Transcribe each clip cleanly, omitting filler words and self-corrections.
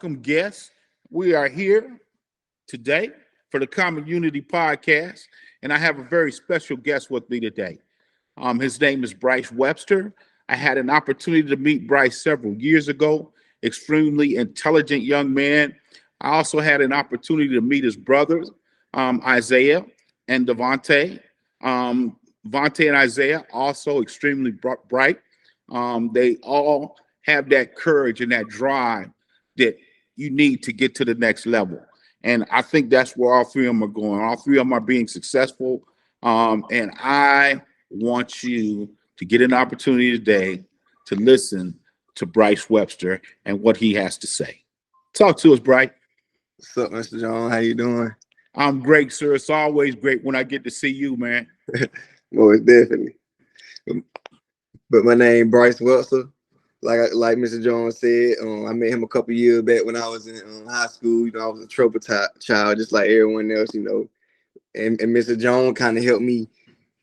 welcome guests. We are here today for the Common Unity Podcast, and I have a very special guest with me today. His name is Bryce Webster. I had an opportunity to meet Bryce several years ago. Extremely intelligent young man. I also had an opportunity to meet his brothers, Isaiah and Devontae. Devontae and Isaiah also extremely bright. They all have that courage and that drive that you need to get to the next level. And I think that's where all three of them are going. All three of them are being successful. And I want you to get an opportunity today to listen to Bryce Webster and what he has to say. Talk to us, Bryce. What's up, Mr. John? How you doing? I'm great, sir. It's always great when I get to see you, man. Most definitely. But my name Bryce Webster. Like Mr. Jones said, I met him a couple years back when I was in high school. I was a troubled child, just like everyone else, And Mr. Jones kind of helped me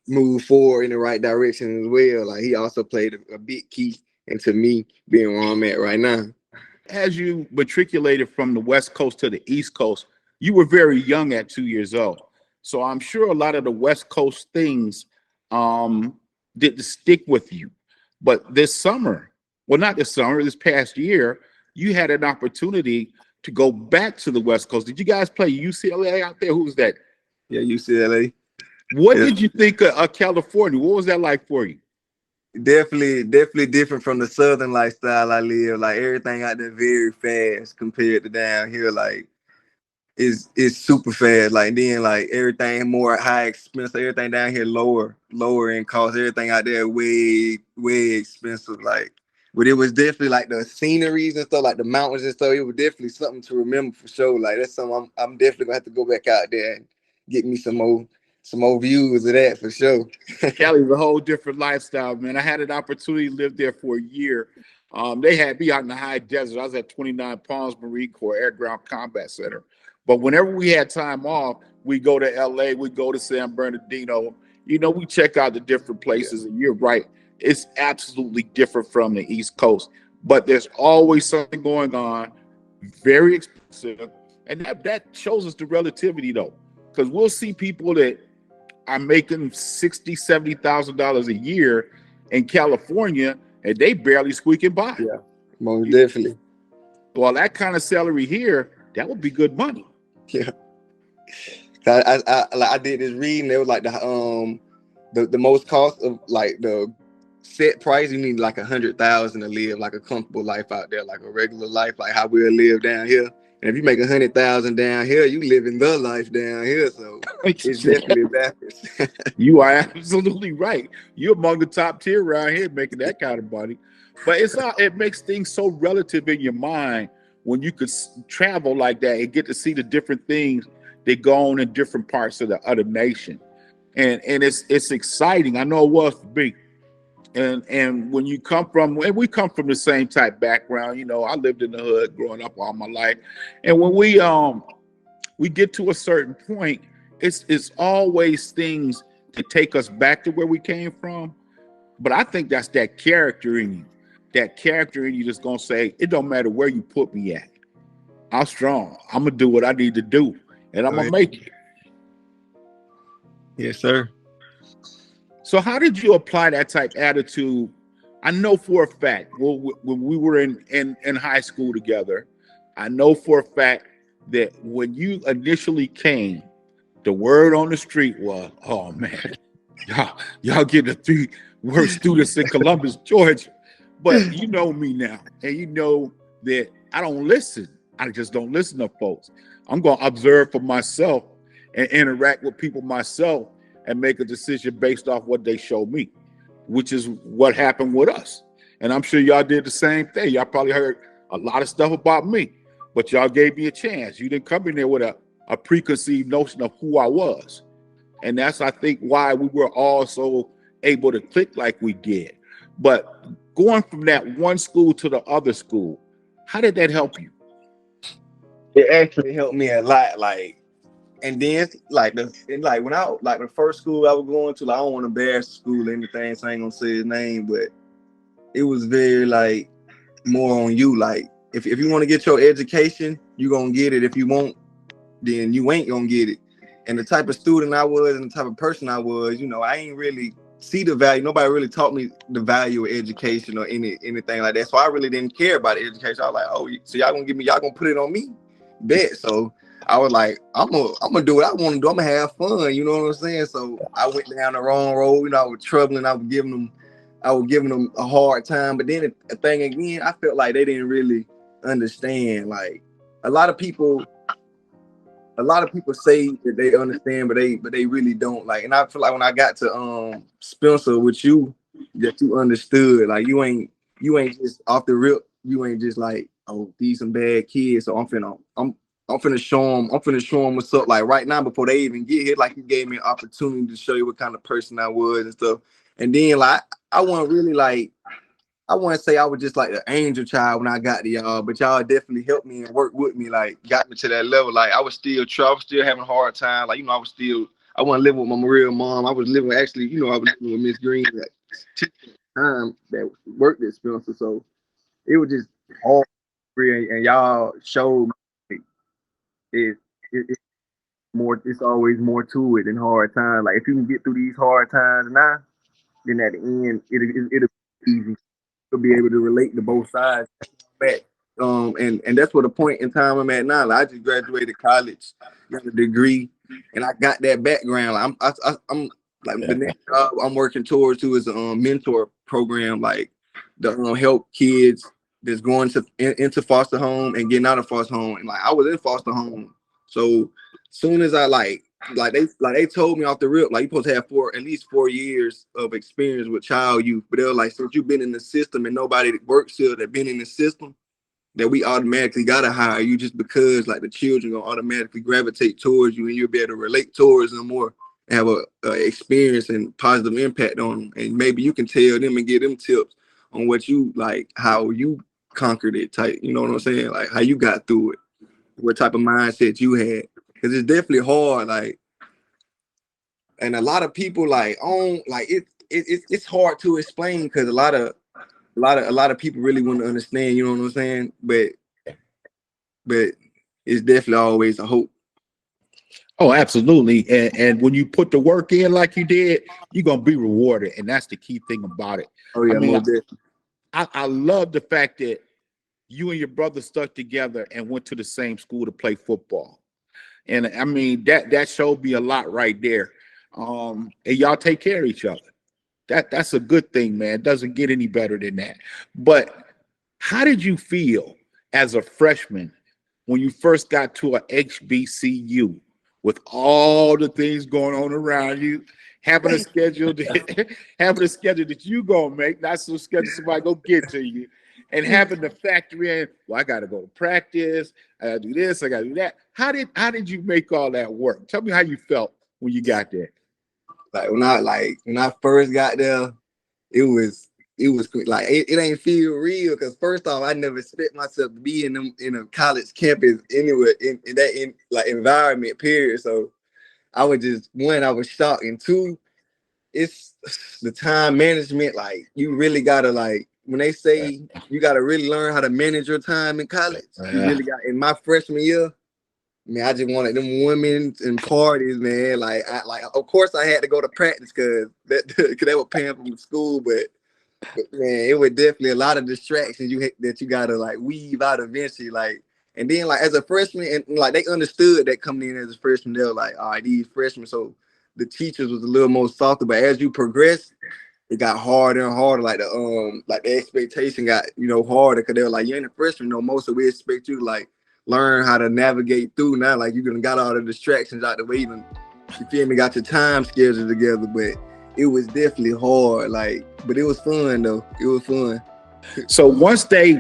move forward in the right direction as well. Like he also played a big key into me being where I'm at right now. As you matriculated from the West Coast to the East Coast, you were very young at 2 years old. So I'm sure a lot of the West Coast things didn't stick with you. But this summer, well, not this summer, this past year, you had an opportunity to go back to the West Coast. Did you guys play UCLA out there? Who was that? Yeah, UCLA. What did you think of California? What was that like for you? Definitely different from the Southern lifestyle I live. Like everything out there very fast compared to down here. Like it's super fast. Like then like everything more high expensive. Everything down here lower in cost. Everything out there way expensive. Like, but it was definitely like the sceneries and stuff, like the mountains and stuff. It was definitely something to remember for sure. Like that's something I'm definitely gonna have to go back out there and get me some more views of that for sure. Cali's a whole different lifestyle, man. I had an opportunity to live there for a year. They had me out in the high desert. I was at 29 Palms Marine Corps Air Ground Combat Center. But whenever we had time off, we go to LA, we go to San Bernardino. We check out the different places. And you're right, it's absolutely different from the East Coast. But there's always something going on, very expensive. And that shows us the relativity, though. Because we'll see people that are making $60,000, $70,000 a year in California, and they barely squeaking by. Yeah, most definitely. Well, that kind of salary here, that would be good money. Yeah. I did this reading. It was like the most cost of like the set price. You need like 100,000 to live like a comfortable life out there, like a regular life, like how we'll live down here. And if you make 100,000 down here, you living the life down here. So it's definitely backwards. You are absolutely right. You're among the top tier around here making that kind of money. But it makes things so relative in your mind when you could travel like that and get to see the different things that go on in different parts of the other nation. And it's exciting. I know it was for me. And when you come from, and we come from the same type background, I lived in the hood growing up all my life. And when we get to a certain point, it's always things that take us back to where we came from. But I think that's that character in you. That character in you that's gonna say, it don't matter where you put me at. I'm strong. I'm gonna do what I need to do, and I'm gonna make it. Yes, sir. So how did you apply that type of attitude? I know for a fact, when we were in high school together, I know for a fact that when you initially came, the word on the street was, oh man, y'all get the 3 worst students in Columbus, Georgia. But you know me now, and you know that I don't listen. I just don't listen to folks. I'm going to observe for myself and interact with people myself and make a decision based off what they show me, which is what happened with us. And I'm sure y'all did the same thing. Y'all probably heard a lot of stuff about me, but y'all gave me a chance. You didn't come in there with a preconceived notion of who I was. And that's, I think, why we were also able to click like we did. But going from that one school to the other school, how did that help you? It actually helped me a lot. Like, and then when I like the first school I was going to, like, I don't want to embarrass the school or anything, so I ain't gonna say his name, but it was very like more on you. Like if you want to get your education, you gonna get it. If you won't, then you ain't gonna get it. And the type of student I was and the type of person I was, I ain't really see the value. Nobody really taught me the value of education or anything like that. So I really didn't care about education. I was like, oh, so y'all gonna put it on me? Bet. So I was like, I'm gonna do what I want to do. I'm gonna have fun. You know what I'm saying? So I went down the wrong road. I was troubling. I was giving them a hard time. But then the thing again, I felt like they didn't really understand. Like a lot of people say that they understand, but they really don't. Like, and I feel like when I got to Spencer with you, that you understood. Like you ain't just off the rip. You ain't just like, oh, these some bad kids. So I'm finna show them what's up. Like right now, before they even get here, like you gave me an opportunity to show you what kind of person I was and stuff. And then like I wasn't really like, I wouldn't say I was just like the angel child when I got to y'all, but y'all definitely helped me and worked with me, like got me to that level. Like I was still having a hard time. Like, I wasn't living with my real mom. I was living I was living with Miss Green at the time that worked at Spencer. So it was just hard, and y'all showed me it's more. It's always more to it than hard times. Like if you can get through these hard times now, then at the end it'll be easy. You'll be able to relate to both sides. And that's what the point in time I'm at now. Like I just graduated college, got a degree, and I got that background. Like I'm like the next job I'm working towards too is a mentor program, like the help kids that's going into foster home and getting out of foster home. And like I was in foster home, so soon as I they told me off the rip, like you're supposed to have at least 4 years of experience with child youth. But they were like, since you've been in the system and nobody that works here that been in the system, that we automatically gotta hire you just because like the children gonna automatically gravitate towards you and you'll be able to relate towards them more and have a experience and positive impact on them. And maybe you can tell them and give them tips on what you like, how you conquered it type, you know what I'm saying? Like how you got through it, what type of mindset you had. Cause it's definitely hard, like, and a lot of people it's hard to explain because a lot of people really want to understand, you know what I'm saying? But it's definitely always a hope. Oh, absolutely. And when you put the work in like you did, you're gonna be rewarded, and that's the key thing about it. Oh yeah, I mean, I love the fact that you and your brother stuck together and went to the same school to play football. And I mean that showed me a lot right there. And y'all take care of each other. That's a good thing, man. It doesn't get any better than that. But how did you feel as a freshman when you first got to a HBCU with all the things going on around you, having a schedule that you gonna make, not so schedule somebody go get to you, and having to factor in, well, I gotta go to practice, I gotta do this, I gotta do that. How did you make all that work? Tell me how you felt when you got there. Like when I first got there, it was like it ain't feel real because first off, I never expect myself to be in a college campus anywhere in that like environment, period. So I was shocked, and two, it's the time management. Like you really gotta like when they say you gotta really learn how to manage your time in college. You really got in my freshman year. Man, I just wanted them women and parties, man. Like of course I had to go to practice because they were paying for the school, but man, it was definitely a lot of distractions that you gotta like weave out eventually. Like, and then like as a freshman, and like they understood that coming in as a freshman, they were like, all right, these freshmen. So the teachers was a little more softer, but as you progress, it got harder and harder. Like the expectation got harder because they were like, you ain't a freshman no more, so we expect you to like learn how to navigate through now. Like you gonna got all the distractions out the way, you feel me? Got your time schedule together, but it was definitely hard. Like, but it was fun though. It was fun. So once they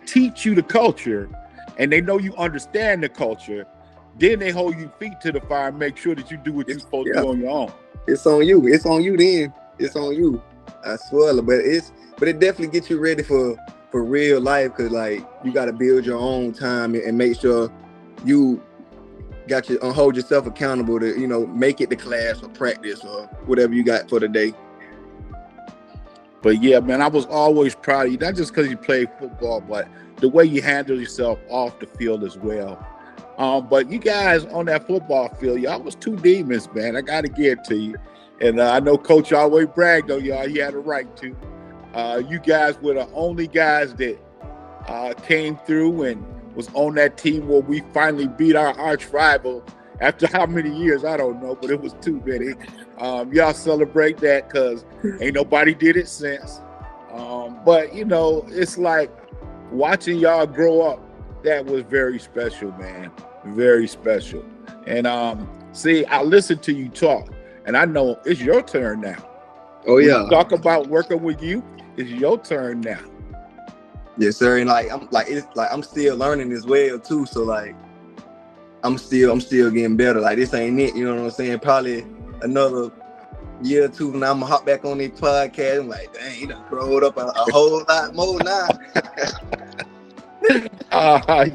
teach you the culture, and they know you understand the culture, then they hold you feet to the fire and make sure that you do what you're supposed to do on your own. It's on you. It's on you then. It's on you. I swear. But it definitely gets you ready for real life because like you got to build your own time and make sure you got you hold yourself accountable to make it to class or practice or whatever you got for the day. But yeah, man, I was always proud of you, not just because you played football, but the way you handle yourself off the field as well. But you guys on that football field, y'all was two demons, man. I got to give it to you. And I know Coach always bragged on y'all. He had a right to. You guys were the only guys that came through and was on that team where we finally beat our arch rival after how many years? I don't know, but it was too many. Y'all celebrate that because ain't nobody did it since. But, you know, it's like watching y'all grow up. That was very special, man. Very special. And see, I listened to you talk, and I know it's your turn now. Oh yeah. Talk about working with you. It's your turn now. Yes, sir. And I'm still learning as well too. So like I'm still getting better. Like this ain't it, you know what I'm saying? Probably another year or two, and I'm gonna hop back on this podcast. I'm like, dang, you done growed up a whole lot more now.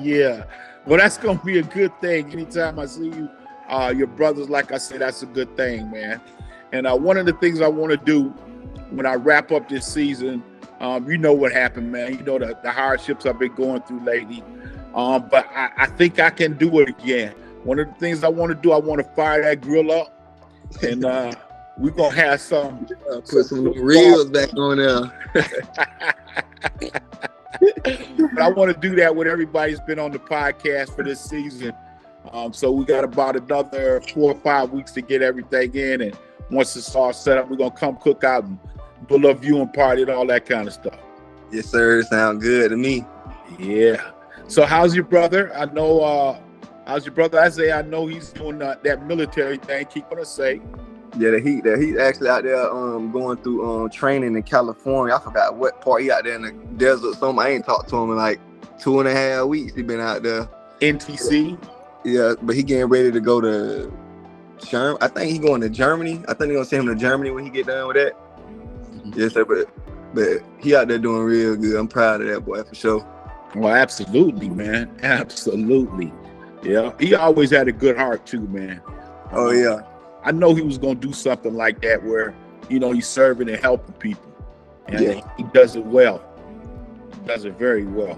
Yeah. Well, that's gonna be a good thing. Anytime I see you, your brothers, like I said, that's a good thing, man. And one of the things I want to do when I wrap up this season, you know what happened, man. You know the hardships I've been going through lately. But I think I can do it again. One of the things I want to do, I want to fire that grill up, and we're gonna have put some reels back on there. But I want to do that with everybody who's been on the podcast for this season. So we got about another 4 or 5 weeks to get everything in, and once it's all set up, we're gonna come cook out and do a little viewing party and all that kind of stuff. Yes, sir. Sound good to me. Yeah. So how's your brother? I know. How's your brother Isaiah? I know he's doing that military thing, keeping us safe. Yeah, he's actually out there going through training in California. I forgot what part he out there in the desert or something. I ain't talked to him in like 2.5 weeks. He been out there. NTC. Yeah, but he getting ready to go to Germany. I think he going to Germany. I think they're gonna send him to Germany when he get done with that. Mm-hmm. Yes, sir. But he out there doing real good. I'm proud of that boy for sure. Well, absolutely, man. Absolutely. Yeah. He always had a good heart too, man. Oh yeah. I know he was gonna do something like that where, you know, he's serving and helping people. And yeah, he does it well. He does it very well.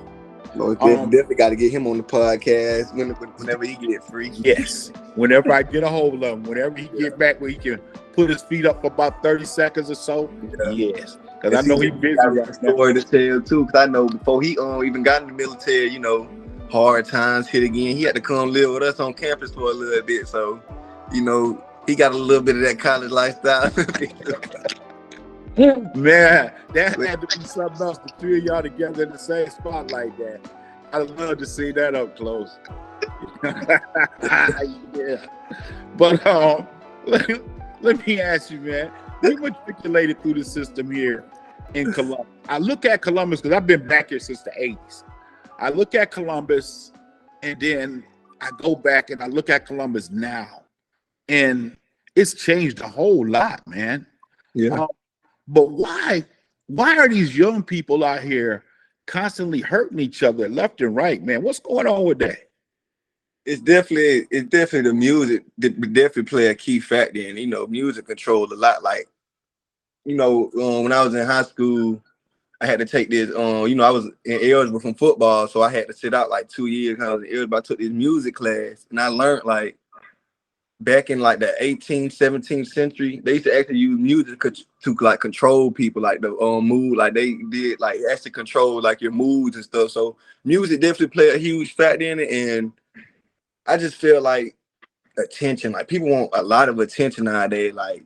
Oh, definitely got to get him on the podcast whenever he get free. Yes. Whenever I get a hold of him, whenever he get back where he can put his feet up for about 30 seconds or so. Yeah. Yes. Because I know he's busy. I got a story to tell too, because I know before he even got in the military, you know, hard times hit again. He had to come live with us on campus for a little bit. So, you know, he got a little bit of that college lifestyle. Man, that had to be something else, the three of y'all together in the same spot like that. I'd love to see that up close. Yeah. But let me ask you, man, we matriculated through the system here in Columbus. I look at Columbus because I've been back here since the 80s. I look at Columbus and then I go back and I look at Columbus now. And it's changed a whole lot, man. Yeah. But why are these young people out here constantly hurting each other left and right, man? What's going on with that? It's definitely the music that definitely play a key factor in. You know, music controls a lot. Like, you know, when I was in high school, I had to take this. You know, I was in eligible from football, so I had to sit out like 2 years. I was eligible. I took this music class, and I learned like back in like the 18th, 17th century, they used to actually use music to like control people, like the mood, like they did like actually control like your moods and stuff. So music definitely play a huge factor in it, and I just feel like attention, like people want a lot of attention nowadays. Like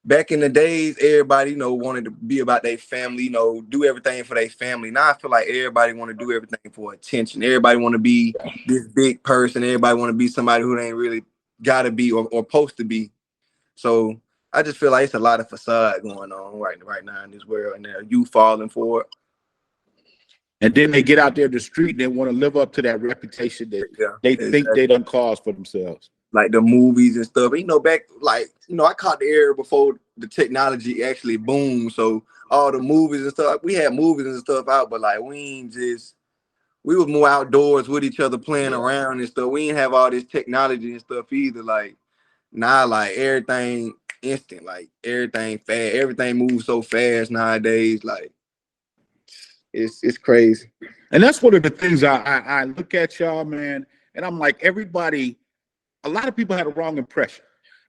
back in the days, everybody, you know, wanted to be about their family, you know, do everything for their family. Now I feel like everybody want to do everything for attention. Everybody want to be this big person. Everybody want to be somebody who they ain't really gotta be or supposed to be. So I just feel like it's a lot of facade going on right now in this world, and you falling for it. And then they get out there in the street and they want to live up to that reputation that they think they done cause for themselves. Like the movies and stuff. You know, back like, you know, I caught the era before the technology actually boomed. So all the movies and stuff, we had movies and stuff out, but like we was more outdoors with each other playing around and stuff. We didn't have all this technology and stuff either. Like now, like everything, instant. Like everything fast, everything moves so fast nowadays. Like it's crazy. And that's one of the things I look at y'all, man, and I'm like, everybody, a lot of people had a wrong impression.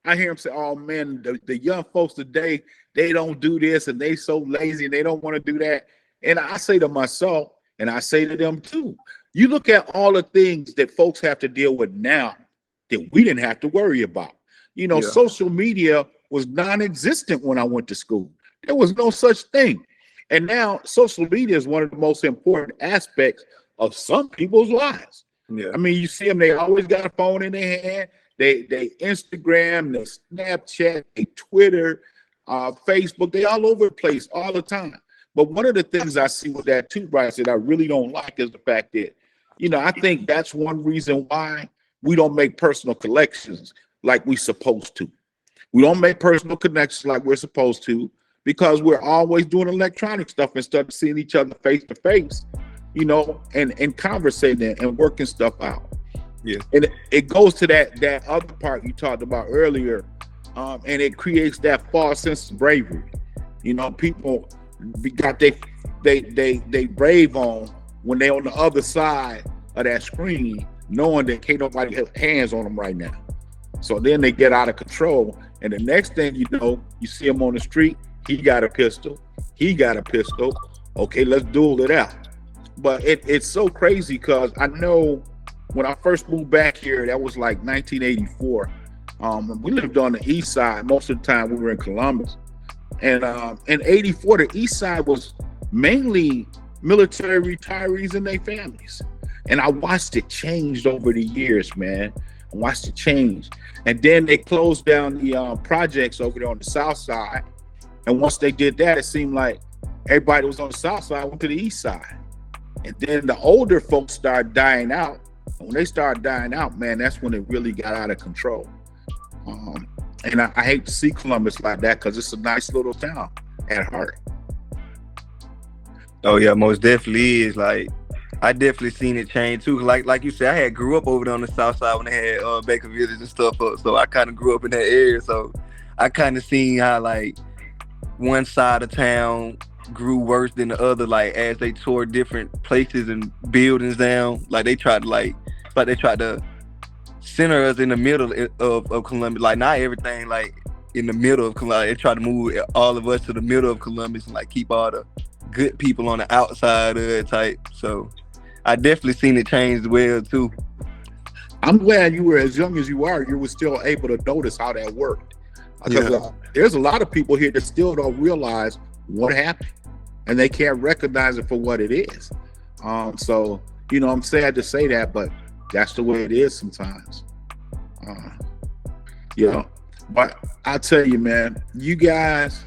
I hear them say, oh man, the young folks today, they don't do this and they so lazy and they don't want to do that. And I say to myself, and I say to them too, you look at all the things that folks have to deal with now that we didn't have to worry about. You know, social media was non-existent when I went to school. There was no such thing. And now social media is one of the most important aspects of some people's lives. Yeah. I mean, you see them, they always got a phone in their hand. They Instagram, they Snapchat, they Twitter, Facebook, they all over the place all the time. But one of the things I see with that too, Bryce, that I really don't like is the fact that, you know, I think that's one reason why we don't make personal collections like we're supposed to. We don't make personal connections like we're supposed to because we're always doing electronic stuff instead of seeing each other face to face, you know, and conversating and working stuff out. Yeah. And it goes to that other part you talked about earlier, and it creates that false sense of bravery. You know, people got they brave on when they on the other side of that screen, knowing that can't nobody have hands on them right now. So then they get out of control, and the next thing you know, you see them on the street. He got a pistol. He got a pistol. Okay, let's duel it out. But it's so crazy because I know when I first moved back here, that was like 1984. We lived on the east side. Most of the time we were in Columbus. And in 84, the east side was mainly military retirees and their families. And I watched it change over the years, man. I watched it change. And then they closed down the projects over there on the south side. And once they did that, it seemed like everybody that was on the south side went to the east side. And then the older folks started dying out. When they started dying out, man, that's when it really got out of control. And I hate to see Columbus like that because it's a nice little town at heart. Oh yeah, most definitely is. Like I definitely seen it change too. Like you said, I had grew up over there on the south side when they had Baker Village and stuff up. So I kind of grew up in that area. So I kind of seen how like one side of town grew worse than the other, like as they tore different places and buildings down. Like they tried to center us in the middle of Columbus. Like not everything like in the middle of Columbus. They tried to move all of us to the middle of Columbus and like keep all the good people on the outside of it type. So I definitely seen it change well too. I'm glad you were as young as you are. You were still able to notice how that worked. Because there's a lot of people here that still don't realize what happened, and they can't recognize it for what it is. So, you know, I'm sad to say that, but that's the way it is sometimes. You know, but I'll tell you, man, you guys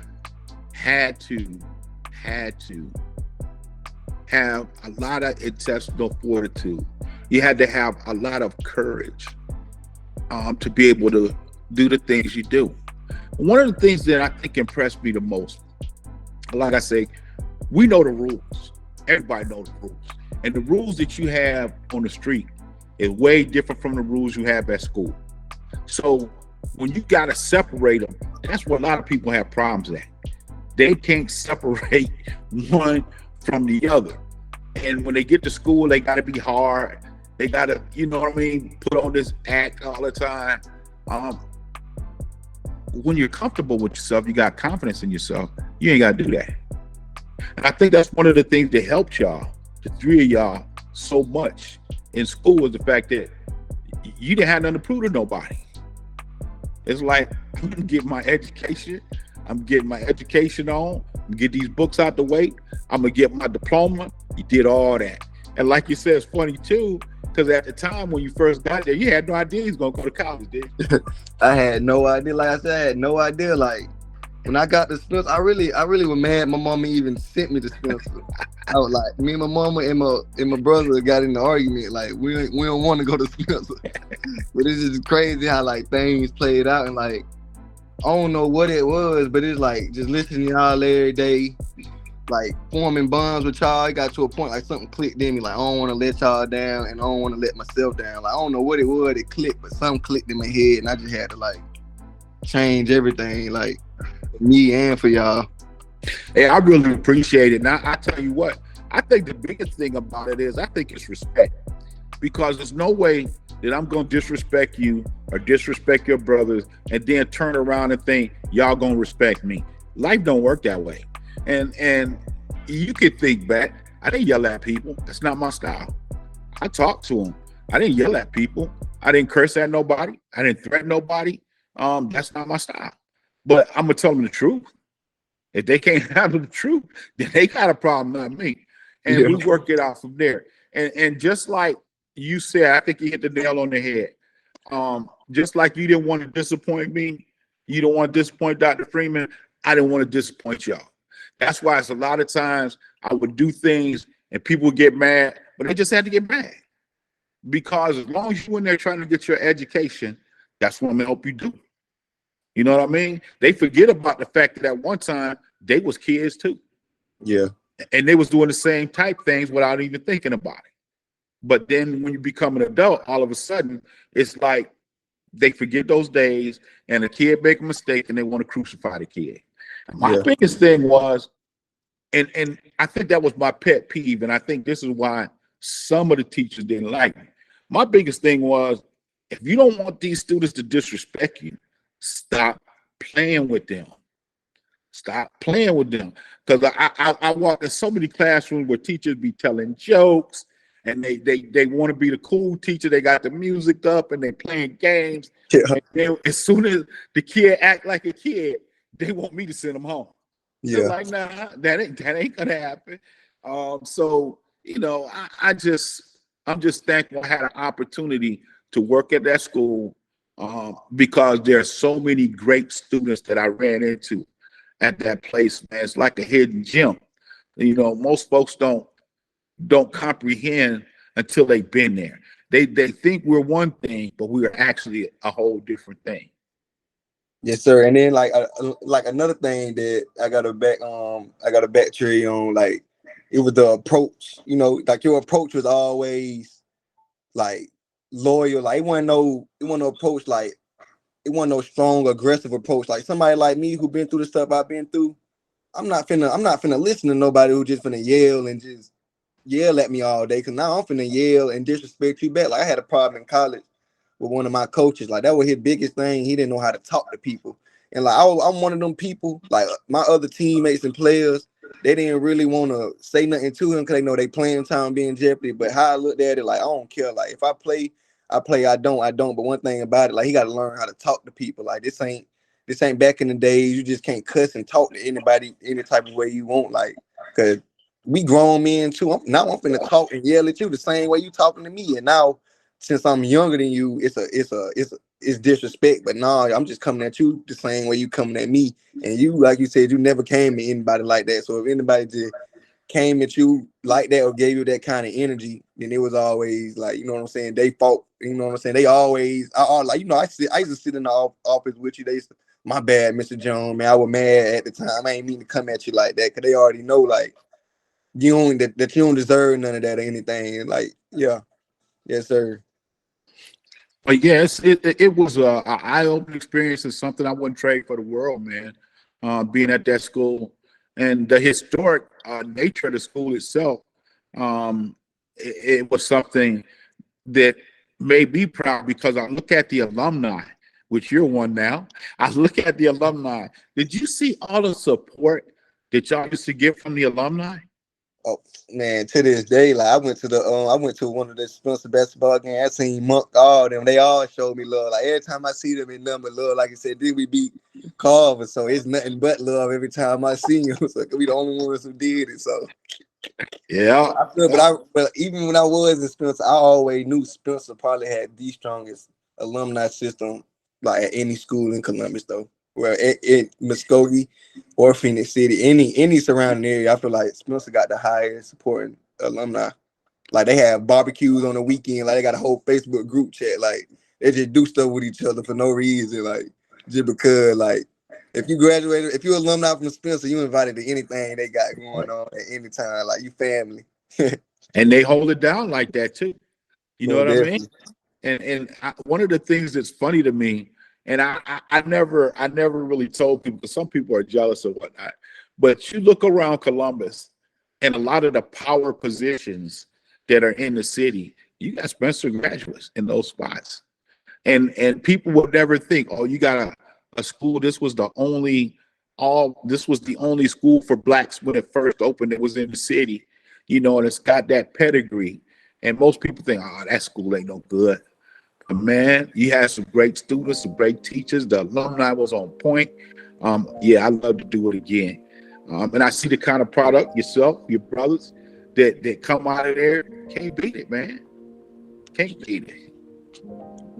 had to have a lot of intestinal fortitude. You had to have a lot of courage to be able to do the things you do. One of the things that I think impressed me the most, like I say, we know the rules. Everybody knows the rules. And the rules that you have on the street is way different from the rules you have at school. So when you got to separate them, that's where a lot of people have problems at. They can't separate one from the other. And when they get to school, they got to be hard. They got to, you know what I mean, put on this act all the time. When you're comfortable with yourself, you got confidence in yourself, you ain't got to do that. And I think that's one of the things that helped y'all, the three of y'all, so much in school was the fact that you didn't have nothing to prove to nobody. It's like, I'm going to get my education. I'm getting my education on. I'm get these books out the way. I'm going to get my diploma. You did all that. And like you said, it's funny too, because at the time when you first got there, you had no idea he was going to go to college, did you? I had no idea. Like I said, I had no idea. Like when I got to Spencer, I really was mad. My mama even sent me to Spencer. I was like, me and my mama and my brother got in the argument. Like we don't want to go to Spencer. But it's just crazy how like things played out, and like I don't know what it was, but it's like just listening to y'all every day, like forming bonds with y'all. It got to a point like something clicked in me. Like I don't want to let y'all down, and I don't want to let myself down. Like I don't know what it was. It clicked, but something clicked in my head, and I just had to like change everything, like for me and for y'all. Hey, I really appreciate it. Now, I tell you what, I think the biggest thing about it is I think it's respect. Because there's no way that I'm going to disrespect you or disrespect your brothers and then turn around and think y'all going to respect me. Life don't work that way. And you could think back. I didn't yell at people. That's not my style. I talked to them. I didn't yell at people. I didn't curse at nobody. I didn't threaten nobody. That's not my style. But I'm gonna tell them the truth. If they can't handle the truth, then they got a problem, not me. And we work it out from there. And just like you said, I think you hit the nail on the head. Just like you didn't want to disappoint me, you don't want to disappoint Dr. Freeman. I didn't want to disappoint y'all. That's why it's a lot of times I would do things and people would get mad, but they just had to get mad. Because as long as you're in there trying to get your education, that's what I'm gonna help you do. You know what I mean? They forget about the fact that at one time they was kids too. Yeah. And they was doing the same type things without even thinking about it. But then when you become an adult, all of a sudden, it's like they forget those days and a kid make a mistake and they want to crucify the kid. My biggest thing was, and I think that was my pet peeve, and I think this is why some of the teachers didn't like me. My biggest thing was, if you don't want these students to disrespect you, stop playing with them. Stop playing with them. Because I walk in so many classrooms where teachers be telling jokes and they want to be the cool teacher. They got the music up and they playing games. Yeah. And then, as soon as the kid act like a kid, they want me to send them home. Yeah. So like, nah, that ain't gonna happen. So you know, I'm just thankful I had an opportunity to work at that school because there are so many great students that I ran into at that place, man. It's like a hidden gem. You know, most folks don't comprehend until they've been there. They think we're one thing, but we are actually a whole different thing. Yes, sir. And then like another thing that I got a back cherry on, like it was the approach. You know, like your approach was always like loyal. Like it wasn't no approach like it wasn't no strong aggressive approach. Like somebody like me who been through the stuff I've been through, I'm not finna listen to nobody who just finna yell and just yell at me all day. Cause now I'm finna yell and disrespect you back. Like I had a problem in college with one of my coaches. Like that was his biggest thing. He didn't know how to talk to people. And like I'm one of them people, like my other teammates and players, they didn't really want to say nothing to him because they know they playing time being jeopardy. But how I looked at it, like I don't care. Like if I play, I play. I don't. But one thing about it, like he got to learn how to talk to people. Like this ain't back in the days. You just can't cuss and talk to anybody any type of way you want. Like, cause we grown men too. Now I'm finna talk and yell at you the same way you talking to me. And now, since I'm younger than you, it's disrespect. But nah, I'm just coming at you the same way you coming at me. And you, like you said, you never came at anybody like that. So if anybody just came at you like that or gave you that kind of energy, then it was always like, you know what I'm saying, they fought, you know what I'm saying, they always, like, you know, I used to sit in the office with you. They used to, my bad, Mr. Jones, man, I was mad at the time. I ain't mean to come at you like that because they already know, like, you don't that you don't deserve none of that or anything. Like, yeah, yes, sir. But yes, it was a eye-opening experience and something I wouldn't trade for the world, man. Being at that school and the historic nature of the school itself, it was something that made me proud because I look at the alumni, which you're one now. I look at the alumni. Did you see all the support that y'all used to get from the alumni? Oh man, to this day, like I went to one of the Spencer basketball games. I seen Monk, all them. They all showed me love. Like every time I see them in number love, like I said, did we beat Carver? So it's nothing but love every time I see them. So we the only ones who did it. So Yeah. But even when I was in Spencer, I always knew Spencer probably had the strongest alumni system like at any school in Columbus though. Well, at Muskogee or Phoenix City, any surrounding area, I feel like Spencer got the highest supporting alumni. Like they have barbecues on the weekend, like they got a whole Facebook group chat. Like they just do stuff with each other for no reason, like just because. Like if you graduated, if you're alumni from Spencer, you invited to anything they got going on at any time. Like you family. And they hold it down like that too. You know No, what I mean? definitely. And one of the things that's funny to me And I never really told people, because some people are jealous or whatnot. But you look around Columbus and a lot of the power positions that are in the city, you got Spencer graduates in those spots. And people would never think, oh, you got a school. This was the only school for blacks when it first opened. It was in the city, and it's got that pedigree. And most people think, oh, that school ain't no good. But man, you had some great students, some great teachers. The alumni was on point. Yeah, I love to do it again. And I see the kind of product yourself, your brothers that come out of there. Can't beat it, man. Can't beat it.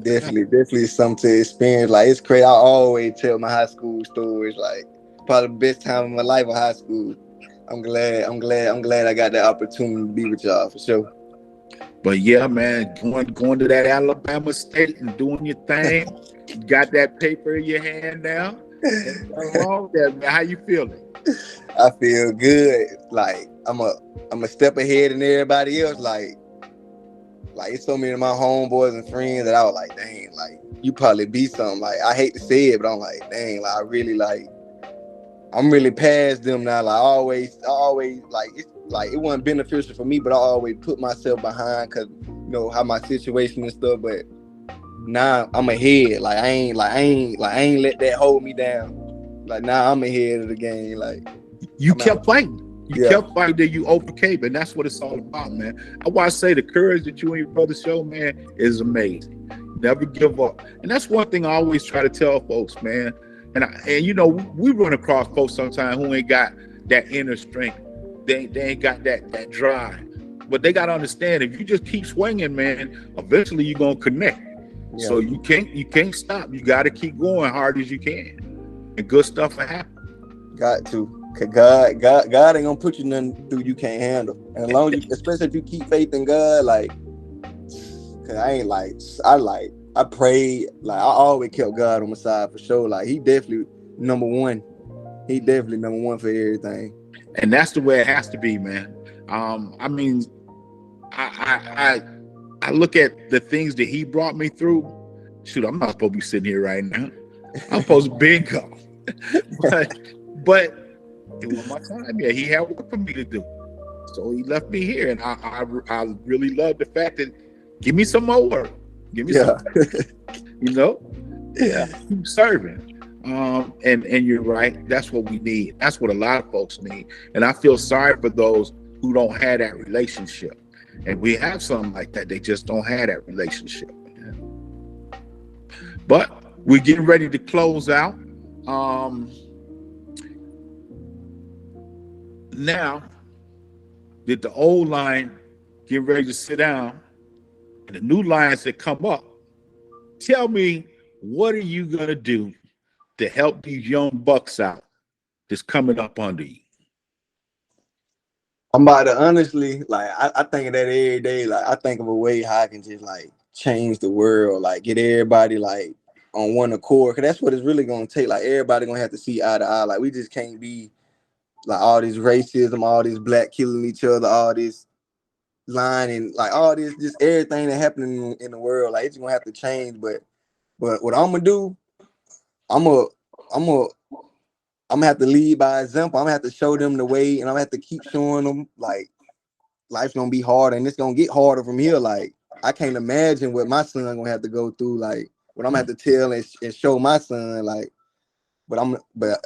Definitely something to experience. Like, it's crazy. I always tell my high school stories. Like, probably the best time of my life in high school. I'm glad I got that opportunity to be with y'all for sure. But yeah, man, going to that Alabama State and doing your thing. You got that paper in your hand now. Nothing wrong with that, man. How you feeling? I feel good. Like, I'm a step ahead than everybody else. Like it's so many of my homeboys and friends that I was like, dang, like, you probably be something. Like, I hate to say it, but I'm like, dang, like, I'm really past them now. Like, I always like, it's like, it wasn't beneficial for me, but I always put myself behind because, how my situation and stuff. But now I'm ahead. Like, I ain't let that hold me down. Like, now I'm ahead of the game. Like, you kept fighting. You kept fighting, then you overcame, and that's what it's all about, man. I want to say the courage that you and your brother show, man, is amazing. Never give up. And that's one thing I always try to tell folks, man. And we run across folks sometimes who ain't got that inner strength. They ain't got that drive. But they got to understand, if you just keep swinging, man, eventually you're going to connect. Yeah. So you can't stop. You got to keep going hard as you can. And good stuff will happen. Got to. Cause God ain't gonna put you nothing through you can't handle. And as long as especially if you keep faith in God, like, cause I prayed, like, I always kept God on my side for sure. Like, he definitely number one. He definitely number one for everything. And that's the way it has to be, man. I mean, I look at the things that he brought me through. Shoot, I'm not supposed to be sitting here right now. I'm supposed to be gone. but it was my time. Yeah, he had work for me to do, so he left me here, and I really love the fact that give me some more work, give me some, keep serving. And you're right. That's what we need. That's what a lot of folks need. And I feel sorry for those who don't have that relationship. And we have some like that. They just don't have that relationship. But we're getting ready to close out. Now that the old line getting ready to sit down and the new lines that come up, tell me, what are you going to do to help these young bucks out that's coming up under you? I'm about to honestly, like, I think of that every day. Like, I think of a way how I can just, like, change the world, like, get everybody, like, on one accord. Because that's what it's really going to take. Like, everybody going to have to see eye to eye. Like, we just can't be like all this racism, all this black killing each other, all this lying, like all this, just everything that happening in the world. Like, it's gonna have to change. But what I'm gonna do, I'm gonna have to lead by example. I'm gonna have to show them the way, and I'm gonna have to keep showing them, like, life's gonna be hard, and it's gonna get harder from here. Like, I can't imagine what my son gonna have to go through. Like, what I'm gonna have to tell and show my son. Like, but I'm gonna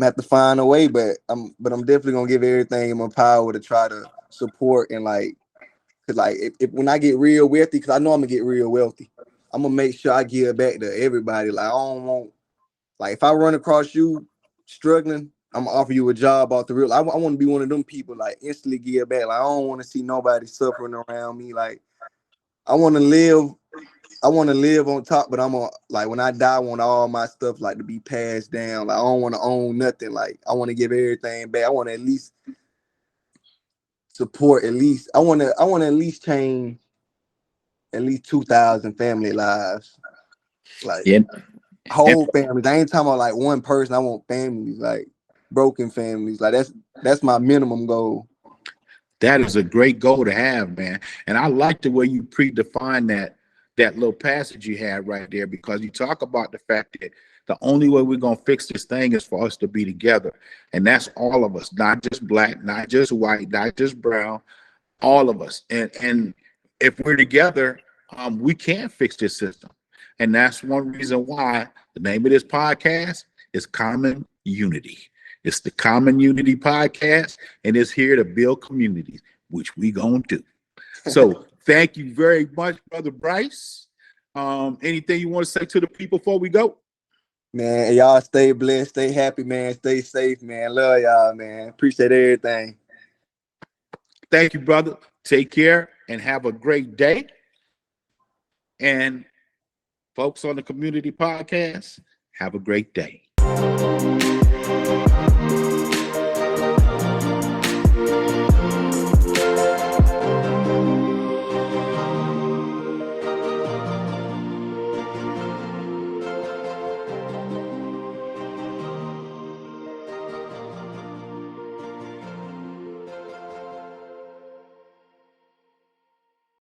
have to find a way, but I'm definitely gonna give everything in my power to try to support and, like, cause, like, if when I get real wealthy, cause I know I'm gonna get real wealthy, I'm gonna make sure I give back to everybody. Like, I don't want, like, if I run across you struggling, I'm gonna offer you a job off the real. I want to be one of them people, like, instantly give back. Like, I don't want to see nobody suffering around me. Like, I want to live on top, but I'm gonna, like, when I die, I want all my stuff, like, to be passed down. Like, I don't want to own nothing. Like, I want to give everything back. I want to at least support, at least I want to at least change at least 2,000 family lives. Like, whole families. I ain't talking about, like, one person. I want families, like, broken families. Like, that's my minimum goal. That is a great goal to have, man. And I like the way you predefine that that little passage you had right there, because you talk about the fact that the only way we're going to fix this thing is for us to be together. And that's all of us, not just black, not just white, not just brown, all of us. And if we're together, we can fix this system. And that's one reason why the name of this podcast is Common Unity. It's the Common Unity Podcast, and it's here to build communities, which we gonna do. So thank you very much, Brother Bryce. Anything you want to say to the people before we go? Man, y'all stay blessed, stay happy, man. Stay safe, man. Love y'all, man. Appreciate everything. Thank you, brother. Take care and have a great day. And folks on the Community Podcast, have a great day.